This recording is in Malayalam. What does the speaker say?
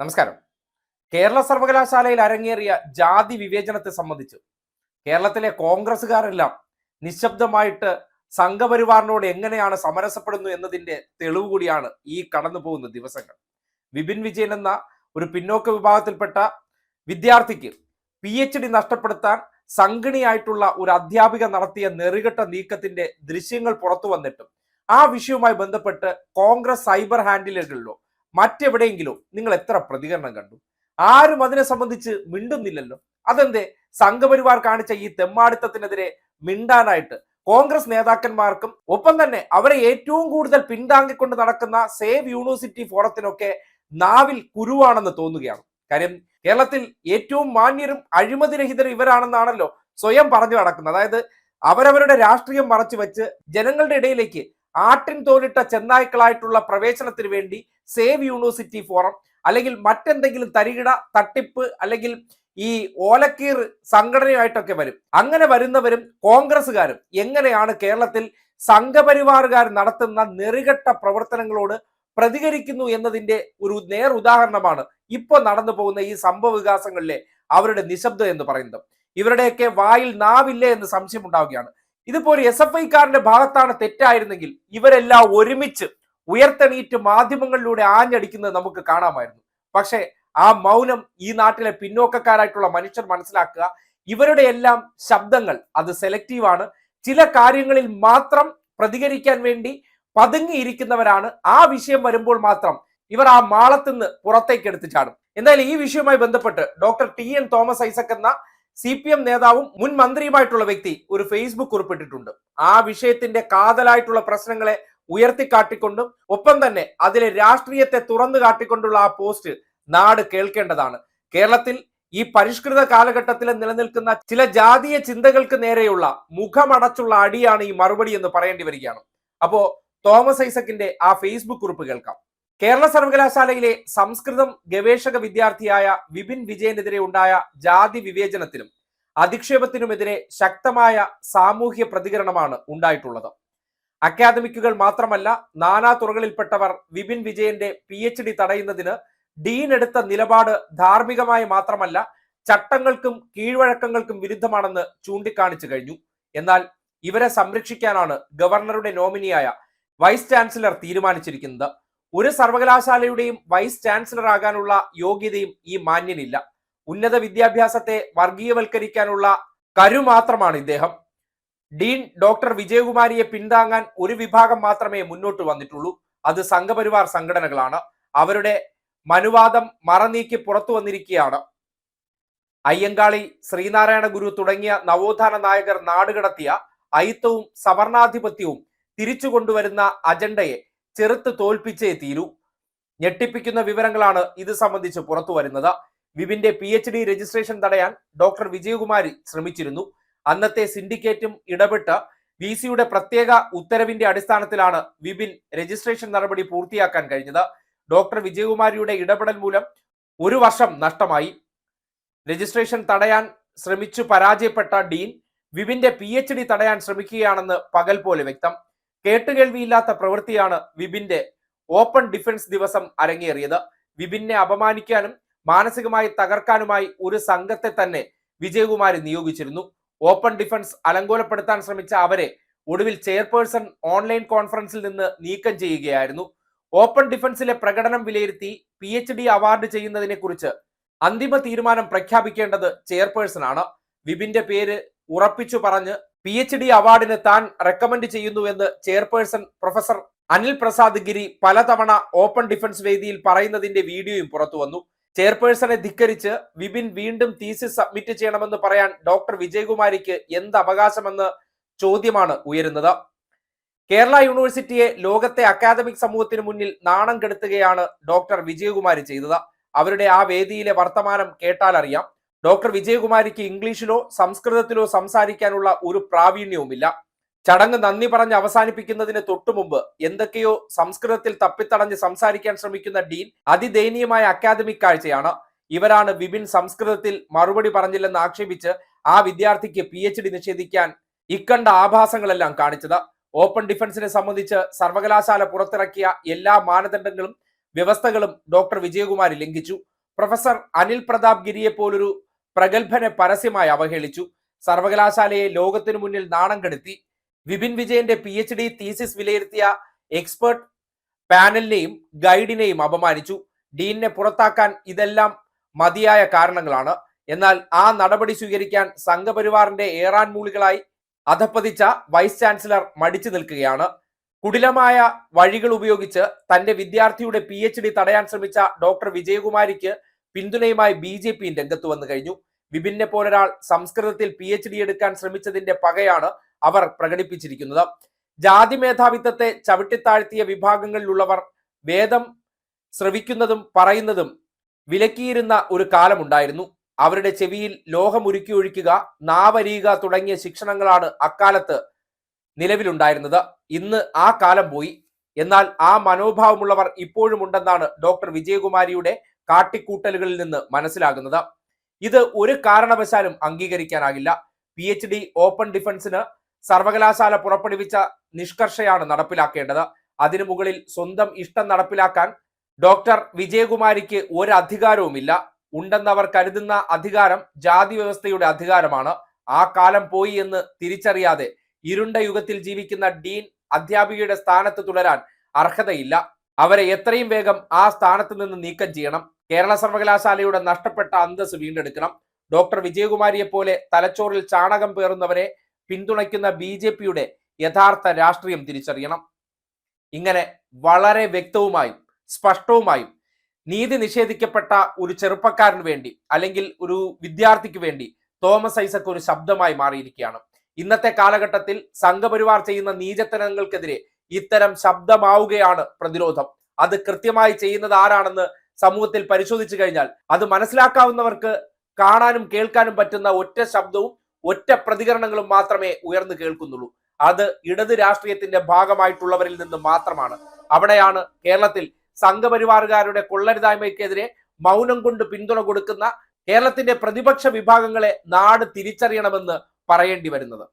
നമസ്കാരം. കേരള സർവകലാശാലയിൽ അരങ്ങേറിയ ജാതി വിവേചനത്തെ സംബന്ധിച്ച് കേരളത്തിലെ കോൺഗ്രസ്സുകാരെല്ലാം നിശബ്ദമായിട്ട് സംഘപരിവാറിനോട് എങ്ങനെയാണ് സമരസപ്പെടുന്നു എന്നതിന്റെ തെളിവ് കൂടിയാണ് ഈ കടന്നു പോകുന്ന ദിവസങ്ങൾ. വിപിൻ വിജയൻ എന്ന ഒരു പിന്നോക്ക വിഭാഗത്തിൽപ്പെട്ട വിദ്യാർത്ഥിക്ക് PhD നഷ്ടപ്പെടുത്താൻ സംഘിണിയായിട്ടുള്ള ഒരു അധ്യാപിക നടത്തിയ നെറികെട്ട നീക്കത്തിന്റെ ദൃശ്യങ്ങൾ പുറത്തു വന്നിട്ടും ആ വിഷയവുമായി ബന്ധപ്പെട്ട് കോൺഗ്രസ് സൈബർ ഹാൻഡിലുകളിലോ മറ്റെവിടെയെങ്കിലും നിങ്ങൾ എത്ര പ്രതികരണം കണ്ടു? ആരും അതിനെ സംബന്ധിച്ച് മിണ്ടുന്നില്ലല്ലോ. അതെന്തേ? സംഘപരിവാർ കാണിച്ച ഈ തെമ്മാടിത്തത്തിനെതിരെ മിണ്ടാനായിട്ട് കോൺഗ്രസ് നേതാക്കന്മാർക്കും ഒപ്പം തന്നെ അവരെ ഏറ്റവും കൂടുതൽ പിന്താങ്ങിക്കൊണ്ട് നടക്കുന്ന സേവ് യൂണിവേഴ്സിറ്റി ഫോറത്തിനൊക്കെ നാവിൽ കുരുവാണെന്ന് തോന്നുകയാണ്. കാര്യം കേരളത്തിൽ ഏറ്റവും മാന്യരും അഴിമതിരഹിതരും ഇവരാണെന്നാണല്ലോ സ്വയം പറഞ്ഞു നടക്കുന്നത്. അതായത് അവരവരുടെ രാഷ്ട്രീയം മറച്ചു വെച്ച് ജനങ്ങളുടെ ഇടയിലേക്ക് ആട്ടിൻ തോലിട്ട ചെന്നായ്ക്കളായിട്ടുള്ള പ്രവേശനത്തിന് വേണ്ടി സേവ് യൂണിവേഴ്സിറ്റി ഫോറം അല്ലെങ്കിൽ മറ്റെന്തെങ്കിലും തരികിട തട്ടിപ്പ് അല്ലെങ്കിൽ ഈ ഓലക്കീർ സംഘടനയായിട്ടൊക്കെ വരും. അങ്ങനെ വരുന്നവരും കോൺഗ്രസ്സുകാരും എങ്ങനെയാണ് കേരളത്തിൽ സംഘപരിവാറുകാർ നടത്തുന്ന നെറികെട്ട പ്രവർത്തനങ്ങളോട് പ്രതികരിക്കുന്നു എന്നതിന്റെ ഒരു നേർ ഉദാഹരണമാണ് ഇപ്പോൾ നടന്നു പോകുന്ന ഈ സംഭവ വികാസങ്ങളിലെ അവരുടെ നിശബ്ദത എന്ന് പറയുന്നത്. ഇവരുടെയൊക്കെ വായിൽ നാവില്ലേ എന്ന് സംശയം ഉണ്ടാവുകയാണ്. ഇതിപ്പോ ഒരു SFIക്കാരന്റെ ഭാഗത്താണ് തെറ്റായിരുന്നെങ്കിൽ ഇവരെല്ലാം ഒരുമിച്ച് ഉയർത്തെണീറ്റ് മാധ്യമങ്ങളിലൂടെ ആഞ്ഞടിക്കുന്നത് നമുക്ക് കാണാമായിരുന്നു. പക്ഷെ ആ മൗനം ഈ നാട്ടിലെ പിന്നോക്കക്കാരായിട്ടുള്ള മനുഷ്യർ മനസ്സിലാക്കുക. ഇവരുടെ എല്ലാം ശബ്ദങ്ങൾ അത് സെലക്റ്റീവാണ്. ചില കാര്യങ്ങളിൽ മാത്രം പ്രതികരിക്കാൻ വേണ്ടി പതുങ്ങിയിരിക്കുന്നവരാണ്. ആ വിഷയം വരുമ്പോൾ മാത്രം ഇവർ ആ മാളത്തിന്ന് പുറത്തേക്ക് എടുത്തു ചാടും. എന്തായാലും ഈ വിഷയവുമായി ബന്ധപ്പെട്ട് ഡോക്ടർ TN തോമസ് ഐസക് എന്ന CPM നേതാവും മുൻ മന്ത്രിയുമായിട്ടുള്ള വ്യക്തി ഒരു ഫേസ്ബുക്ക് കുറിപ്പിട്ടിട്ടുണ്ട്. ആ വിഷയത്തിന്റെ കാതലായിട്ടുള്ള പ്രശ്നങ്ങളെ ഉയർത്തിക്കാട്ടിക്കൊണ്ടും ഒപ്പം തന്നെ അതിലെ രാഷ്ട്രീയത്തെ തുറന്നു കാട്ടിക്കൊണ്ടുള്ള ആ പോസ്റ്റ് നാട് കേൾക്കേണ്ടതാണ്. കേരളത്തിൽ ഈ പരിഷ്കൃത കാലഘട്ടത്തിൽ നിലനിൽക്കുന്ന ചില ജാതീയ ചിന്തകൾക്ക് നേരെയുള്ള മുഖമടച്ചുള്ള അടിയാണ് ഈ മറുപടി എന്ന് പറയേണ്ടി വരികയാണ്. അപ്പോ തോമസ് ഐസക്കിന്റെ ആ ഫേസ്ബുക്ക് കുറിപ്പ് കേൾക്കാം. കേരള സർവകലാശാലയിലെ സംസ്കൃതം ഗവേഷക വിദ്യാർത്ഥിയായ വിപിൻ വിജയനെതിരെ ഉണ്ടായ ജാതി വിവേചനത്തിനും അധിക്ഷേപത്തിനുമെതിരെ ശക്തമായ സാമൂഹ്യ പ്രതികരണമാണ് ഉണ്ടായിട്ടുള്ളത്. അക്കാദമിക്കുകൾ മാത്രമല്ല, നാനാ തുറകളിൽപ്പെട്ടവർ വിപിൻ വിജയന്റെ PhD തടയുന്നതിന് ഡീൻ എടുത്ത നിലപാട് ധാർമ്മികമായി മാത്രമല്ല ചട്ടങ്ങൾക്കും കീഴ്വഴക്കങ്ങൾക്കും വിരുദ്ധമാണെന്ന് ചൂണ്ടിക്കാണിച്ചു കഴിഞ്ഞു. എന്നാൽ ഇവരെ സംരക്ഷിക്കാനാണ് ഗവർണറുടെ നോമിനിയായ വൈസ് ചാൻസലർ തീരുമാനിച്ചിരിക്കുന്നത്. ഒരു സർവകലാശാലയുടെയും വൈസ് ചാൻസലർ ആകാനുള്ള യോഗ്യതയും ഈ മാന്യനില്ല. ഉന്നത വിദ്യാഭ്യാസത്തെ വർഗീയവൽക്കരിക്കാനുള്ള കരു മാത്രമാണ് ഇദ്ദേഹം. ഡീൻ ഡോക്ടർ വിജയകുമാരിയെ പിന്താങ്ങാൻ ഒരു വിഭാഗം മാത്രമേ മുന്നോട്ട് വന്നിട്ടുള്ളൂ. അത് സംഘപരിവാർ സംഘടനകളാണ്. അവരുടെ മനുവാദം മറനീക്കി പുറത്തു വന്നിരിക്കുകയാണ്. അയ്യങ്കാളി, ശ്രീനാരായണ ഗുരു തുടങ്ങിയ നവോത്ഥാന നായകർ നാടുകടത്തിയ അയിത്തവും സവർണാധിപത്യവും തിരിച്ചു കൊണ്ടുവരുന്ന അജണ്ടയെ ചെറുത്ത് തോൽപ്പിച്ചേ തീരൂ. ഞെട്ടിപ്പിക്കുന്ന വിവരങ്ങളാണ് ഇത് സംബന്ധിച്ച് പുറത്തു വരുന്നത്. വിപിന്റെ PhD രജിസ്ട്രേഷൻ തടയാൻ ഡോക്ടർ വിജയകുമാരി ശ്രമിച്ചിരുന്നു. അന്നത്തെ സിൻഡിക്കേറ്റും ഇടപെട്ട് VCയുടെ പ്രത്യേക ഉത്തരവിന്റെ അടിസ്ഥാനത്തിലാണ് വിപിൻ രജിസ്ട്രേഷൻ നടപടി പൂർത്തിയാക്കാൻ കഴിഞ്ഞത്. ഡോക്ടർ വിജയകുമാരിയുടെ ഇടപെടൽ മൂലം 1 വർഷം നഷ്ടമായി. രജിസ്ട്രേഷൻ തടയാൻ ശ്രമിച്ചു പരാജയപ്പെട്ട ഡീൻ വിപിന്റെ PhD തടയാൻ ശ്രമിക്കുകയാണെന്ന് പകൽ പോലെ വ്യക്തം. കേട്ടുകേൾവിയില്ലാത്ത പ്രവൃത്തിയാണ് വിപിന്റെ ഓപ്പൺ ഡിഫൻസ് ദിവസം അരങ്ങേറിയത്. വിപിനെ അപമാനിക്കാനും മാനസികമായി തകർക്കാനുമായി ഒരു സംഘത്തെ തന്നെ വിജയകുമാരി നിയോഗിച്ചിരുന്നു. ഓപ്പൺ ഡിഫൻസ് അലങ്കോലപ്പെടുത്താൻ ശ്രമിച്ച അവരെ ഒടുവിൽ ചെയർപേഴ്സൺ ഓൺലൈൻ കോൺഫറൻസിൽ നിന്ന് നീക്കം ചെയ്യുകയായിരുന്നു. ഓപ്പൺ ഡിഫൻസിലെ പ്രകടനം വിലയിരുത്തി PhD അവാർഡ് ചെയ്യുന്നതിനെ കുറിച്ച് അന്തിമ തീരുമാനം പ്രഖ്യാപിക്കേണ്ടത് ചെയർപേഴ്സൺ ആണ്. വിപിന്റെ പേര് ഉറപ്പിച്ചു പറഞ്ഞ് PhD അവാർഡിന് താൻ റെക്കമെൻഡ് ചെയ്യുന്നുവെന്ന് ചെയർപേഴ്സൺ പ്രൊഫസർ അനിൽ പ്രസാദ് ഗിരി പലതവണ ഓപ്പൺ ഡിഫൻസ് വേദിയിൽ പറയുന്നതിന്റെ വീഡിയോയും പുറത്തു വന്നു. ചെയർപേഴ്സണെ ധിക്കരിച്ച് വിപിൻ വീണ്ടും തീസിസ് സബ്മിറ്റ് ചെയ്യണമെന്ന് പറയാൻ ഡോക്ടർ വിജയകുമാരിക്ക് എന്ത് അവകാശമെന്ന് ചോദ്യമാണ് ഉയരുന്നത്. കേരള യൂണിവേഴ്സിറ്റിയെ ലോകത്തെ അക്കാദമിക് സമൂഹത്തിന് മുന്നിൽ നാണം കെടുത്തുകയാണ് ഡോക്ടർ വിജയകുമാരി ചെയ്തത്. അവരുടെ ആ വേദിയിലെ വർത്തമാനം കേട്ടാൽ അറിയാം. ഡോക്ടർ വിജയകുമാരിക്ക് ഇംഗ്ലീഷിലോ സംസ്കൃതത്തിലോ സംസാരിക്കാനുള്ള ഒരു പ്രാവീണ്യവുമില്ല. ചടങ്ങ് നന്ദി പറഞ്ഞ് അവസാനിപ്പിക്കുന്നതിന് തൊട്ടുമുമ്പ് എന്തൊക്കെയോ സംസ്കൃതത്തിൽ തപ്പിത്തടഞ്ഞ് സംസാരിക്കാൻ ശ്രമിക്കുന്ന ഡീൻ അതിദയനീയമായ അക്കാദമിക് കാഴ്ചയാണ്. ഇവരാണ് വിപിൻ സംസ്കൃതത്തിൽ മറുപടി പറഞ്ഞില്ലെന്ന് ആക്ഷേപിച്ച് ആ വിദ്യാർത്ഥിക്ക് PhD നിഷേധിക്കാൻ ഇക്കണ്ട ആഭാസങ്ങളെല്ലാം കാണിച്ചത്. ഓപ്പൺ ഡിഫൻസിനെ സംബന്ധിച്ച് സർവകലാശാല പുറത്തിറക്കിയ എല്ലാ മാനദണ്ഡങ്ങളും വ്യവസ്ഥകളും ഡോക്ടർ വിജയകുമാരി ലംഘിച്ചു. പ്രൊഫസർ അനിൽ പ്രതാപ് ഗിരിയെ പോലൊരു പ്രഗത്ഭനെ പരസ്യമായി അവഹേളിച്ചു. സർവകലാശാലയെ ലോകത്തിനു മുന്നിൽ നാണം കെടുത്തി. വിപിൻ വിജയന്റെ PhD തീസിസ് വിലയിരുത്തിയ എക്സ്പേർട്ട് പാനലിനെയും ഗൈഡിനെയും അപമാനിച്ചു. ഡീനിനെ പുറത്താക്കാൻ ഇതെല്ലാം മതിയായ കാരണങ്ങളാണ്. എന്നാൽ ആ നടപടി സ്വീകരിക്കാൻ സംഘപരിവാറിന്റെ ഏറാൻ മൂളികളായി അധപ്പതിച്ച വൈസ് ചാൻസലർ മടിച്ചു നിൽക്കുകയാണ്. കുടിലമായ വഴികൾ ഉപയോഗിച്ച് തന്റെ വിദ്യാർത്ഥിയുടെ PhD തടയാൻ ശ്രമിച്ച ഡോക്ടർ വിജയകുമാരിക്ക് പിന്തുണയുമായി BJP രംഗത്ത് വന്നു കഴിഞ്ഞു. വിപിനെ പോലൊരാൾ സംസ്കൃതത്തിൽ PhD എടുക്കാൻ ശ്രമിച്ചതിന്റെ പകയാണ് അവർ പ്രകടിപ്പിച്ചിരിക്കുന്നത്. ജാതി മേധാവിത്വത്തെ ചവിട്ടിത്താഴ്ത്തിയ വിഭാഗങ്ങളിലുള്ളവർ വേദം ശ്രവിക്കുന്നതും പറയുന്നതും വിലക്കിയിരുന്ന ഒരു കാലമുണ്ടായിരുന്നു. അവരുടെ ചെവിയിൽ ലോഹമുരുക്കി ഒഴിക്കുക, നാവരിയുക തുടങ്ങിയ ശിക്ഷണങ്ങളാണ് അക്കാലത്ത് നിലവിലുണ്ടായിരുന്നത്. ഇന്ന് ആ കാലം പോയി. എന്നാൽ ആ മനോഭാവമുള്ളവർ ഇപ്പോഴും ഉണ്ടെന്നാണ് ഡോക്ടർ വിജയകുമാരിയുടെ കാട്ടിക്കൂട്ടലുകളിൽ നിന്ന് മനസ്സിലാകുന്നത്. ഇത് ഒരു കാരണവശാലും അംഗീകരിക്കാനാകില്ല. PhD ഓപ്പൺ ഡിഫൻസിന് സർവകലാശാല പുറപ്പെടുവിച്ച നിഷ്കർഷയാണ് നടപ്പിലാക്കേണ്ടത്. അതിനു മുകളിൽ സ്വന്തം ഇഷ്ടം നടപ്പിലാക്കാൻ ഡോക്ടർ വിജയകുമാരിക്ക് ഒരു അധികാരവുമില്ല. ഉണ്ടെന്നവർ കരുതുന്ന അധികാരം ജാതി വ്യവസ്ഥയുടെ അധികാരമാണ്. ആ കാലം പോയി എന്ന് തിരിച്ചറിയാതെ ഇരുണ്ട യുഗത്തിൽ ജീവിക്കുന്ന ഡീൻ അധ്യാപികയുടെ സ്ഥാനത്ത് തുടരാൻ അർഹതയില്ല. അവരെ എത്രയും വേഗം ആ സ്ഥാനത്ത് നിന്ന് നീക്കം ചെയ്യണം. കേരള സർവകലാശാലയുടെ നഷ്ടപ്പെട്ട അന്തസ് വീണ്ടെടുക്കണം. ഡോക്ടർ വിജയകുമാരിയെ പോലെ തലച്ചോറിൽ ചാണകം പേറുന്നവരെ പിന്തുണയ്ക്കുന്ന BJPയുടെ യഥാർത്ഥ രാഷ്ട്രീയം തിരിച്ചറിയണം. ഇങ്ങനെ വളരെ വ്യക്തവുമായും സ്പഷ്ടവുമായും നീതി നിഷേധിക്കപ്പെട്ട ഒരു ചെറുപ്പക്കാരന് വേണ്ടി അല്ലെങ്കിൽ ഒരു വിദ്യാർത്ഥിക്ക് വേണ്ടി തോമസ് ഐസക് ഒരു ശബ്ദമായി മാറിയിരിക്കുകയാണ്. ഇന്നത്തെ കാലഘട്ടത്തിൽ സംഘപരിവാർ ചെയ്യുന്ന നീചത്തനങ്ങൾക്കെതിരെ ഇത്തരം ശബ്ദമാവുകയാണ് പ്രതിരോധം. അത് കൃത്യമായി ചെയ്യുന്നത് ആരാണെന്ന് സമൂഹത്തിൽ പരിശോധിച്ചു കഴിഞ്ഞാൽ അത് മനസ്സിലാക്കാവുന്നവർക്ക് കാണാനും കേൾക്കാനും പറ്റുന്ന ഒറ്റ ശബ്ദവും ഒറ്റ പ്രതികരണങ്ങളും മാത്രമേ ഉയർന്നു കേൾക്കുന്നുള്ളൂ. അത് ഇടത് രാഷ്ട്രീയത്തിന്റെ ഭാഗമായിട്ടുള്ളവരിൽ നിന്ന് മാത്രമാണ്. അവിടെയാണ് കേരളത്തിൽ സംഘപരിവാറുകാരുടെ കൊള്ളരുതായ്മയ്ക്കെതിരെ മൗനം കൊണ്ട് പിന്തുണ കൊടുക്കുന്ന കേരളത്തിന്റെ പ്രതിപക്ഷ വിഭാഗങ്ങളെ നാട് തിരിച്ചറിയണമെന്ന് പറയേണ്ടി വരുന്നത്.